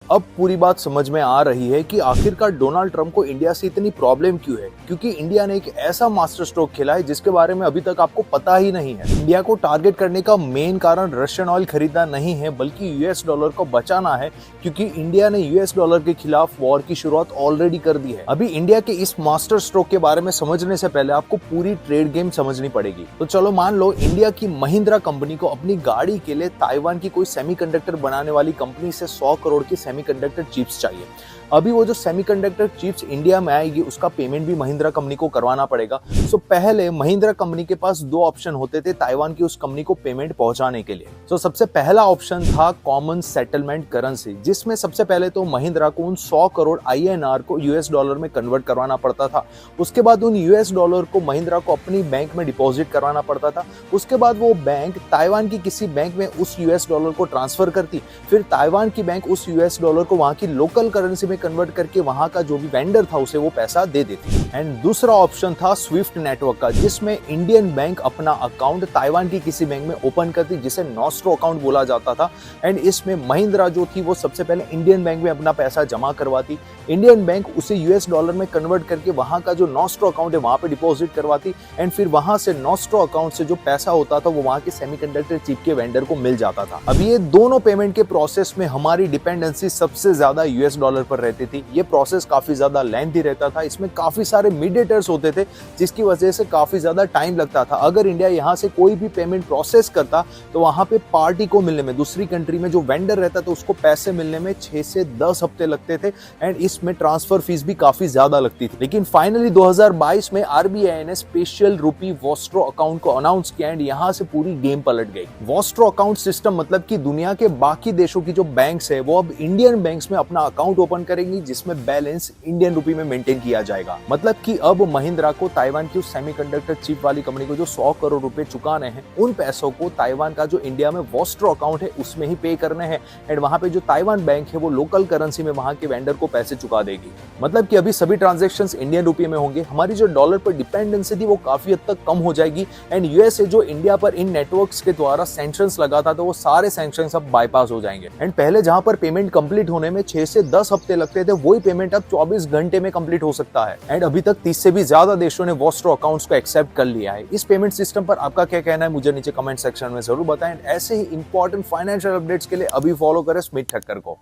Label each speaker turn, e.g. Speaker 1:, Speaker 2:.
Speaker 1: अब पूरी बात समझ में आ रही है कि आखिरकार डोनाल्ड ट्रंप को इंडिया से इतनी प्रॉब्लम क्यों है, क्योंकि इंडिया ने एक ऐसा मास्टर स्ट्रोक खेला है जिसके बारे में अभी तक आपको पता ही नहीं है। इंडिया को टारगेट करने का मेन कारण रशियन ऑयल खरीदना नहीं है, बल्कि यूएस डॉलर को बचाना है, क्योंकि इंडिया ने यूएस डॉलर के खिलाफ वॉर की शुरुआत ऑलरेडी कर दी है। अभी इंडिया के इस मास्टर स्ट्रोक के बारे में समझने से पहले आपको पूरी ट्रेड गेम समझनी पड़ेगी। तो चलो मान लो इंडिया की महिंद्रा कंपनी को अपनी गाड़ी के लिए ताइवान की कोई सेमीकंडक्टर बनाने वाली कंपनी से 100 करोड़ की सेमीकंडक्टर चिप्स चाहिए। अभी वो जो सेमीकंडक्टर चिप्स इंडिया में आएगी उसका पेमेंट भी महिंद्रा कंपनी को करवाना पड़ेगा। सो पहले महिंद्रा कंपनी के पास दो ऑप्शन होते थे ताइवान की उस कंपनी को पेमेंट पहुंचाने के लिए। सो सबसे पहला ऑप्शन था कॉमन सेटलमेंट करेंसी, जिसमें सबसे पहले तो महिंद्रा को उन 100 करोड़ INR को यूएस डॉलर में कन्वर्ट करवाना पड़ता था। उसके बाद उन यूएस डॉलर को महिंद्रा को अपनी बैंक में डिपॉजिट करवाना पड़ता था। उसके बाद वो बैंक ताइवान की किसी बैंक में उस यूएस डॉलर को ट्रांसफर करती, फिर ताइवान की बैंक उस यूएस डॉलर को वहां की लोकल करेंसी में कन्वर्ट करके वहां का जो भी वेंडर था उसे वो पैसा दे देती। एंड दूसरा ऑप्शन था स्विफ्ट नेटवर्क का, जिसमें इंडियन बैंक अपना अकाउंट ताइवान की किसी बैंक में ओपन करती, जिसे नॉस्ट्रो अकाउंट बोला जाता था। एंड इसमें महिंद्रा जो थी वो सबसे पहले इंडियन बैंक में अपना पैसा जमा करवाती, इंडियन बैंक उसे यूएस डॉलर में कन्वर्ट करके वहां का जो नॉस्ट्रो अकाउंट है वहां पे डिपॉजिट करवाती, एंड फिर वहां से नॉस्ट्रो अकाउंट से जो पैसा होता था वो वहां के सेमीकंडक्टर चिप के वेंडर को मिल जाता था। अब ये दोनों पेमेंट के प्रोसेस में हमारी डिपेंडेंसी सबसे ज्यादा यूएस डॉलर पर रहती थी। ये प्रोसेस काफी ज्यादा लेंथी रहता था, इसमें काफी सारे मीडिएटर्स होते थे, जिसकी वजह से काफी ज्यादा टाइम लगता था। अगर इंडिया यहाँ से कोई भी पेमेंट प्रोसेस करता तो वहां पे पार्टी को मिलने में, दूसरी कंट्री में जो वेंडर रहता था उसको पैसे मिलने में 6 से 10 हफ्ते लगते थे, एंड इसमें ट्रांसफर फीस भी काफी ज्यादा लगती थी। लेकिन फाइनली 2022 में आरबीआई ने स्पेशल रूपी वॉस्ट्रो अकाउंट को अनाउंस किया, एंड यहाँ से पूरी गेम पलट गई। वॉस्ट्रो अकाउंट सिस्टम मतलब कि दुनिया के बाकी देशों की जो बैंक्स है वो अब इंडियन बैंक्स में अपना अकाउंट ओपन करेंगी, जिसमें बैलेंस इंडियन रुपी में मेंटेन किया जाएगा। मतलब कि अब महिंद्रा को ताइवान की उस सेमीकंडक्टर चिप वाली कंपनी को जो 100 करोड़ रुपए चुकाने हैं, उन पैसों को ताइवान का जो इंडिया में वॉस्ट्रो अकाउंट है उसमें ही पे करने हैं, एंड वहां पे जो ताइवान बैंक है वो लोकल करेंसी में वहां के वेंडर को पैसे चुका देगी। मतलब कि अभी सभी ट्रांजैक्शंस इंडियन रुपये में होंगे, हमारी जो डॉलर पर डिपेंडेंसी थी वो काफी हद तक कम हो जाएगी, एंड यूएसए जो इंडिया पर इन नेटवर्क्स के द्वारा सैंक्शंस लगाता था वो सारे सैंक्शंस अब बाईपास हो जाएंगे। एंड पहले जहां पर पेमेंट कंप्लीट होने में 6 से 10 हफ्ते लगते थे, वही पेमेंट अब 24 घंटे में कंप्लीट हो सकता है। एंड अभी तक 30 से भी ज्यादा देशों ने वॉस्ट्रो अकाउंट्स को एक्सेप्ट कर लिया है। इस पेमेंट सिस्टम पर आपका क्या कहना है मुझे नीचे कमेंट सेक्शन में जरूर बताएं। ऐसे ही इंपॉर्टेंट फाइनेंशियल अपडेट्स के लिए अभी फॉलो करें स्मिथ ठक्कर को।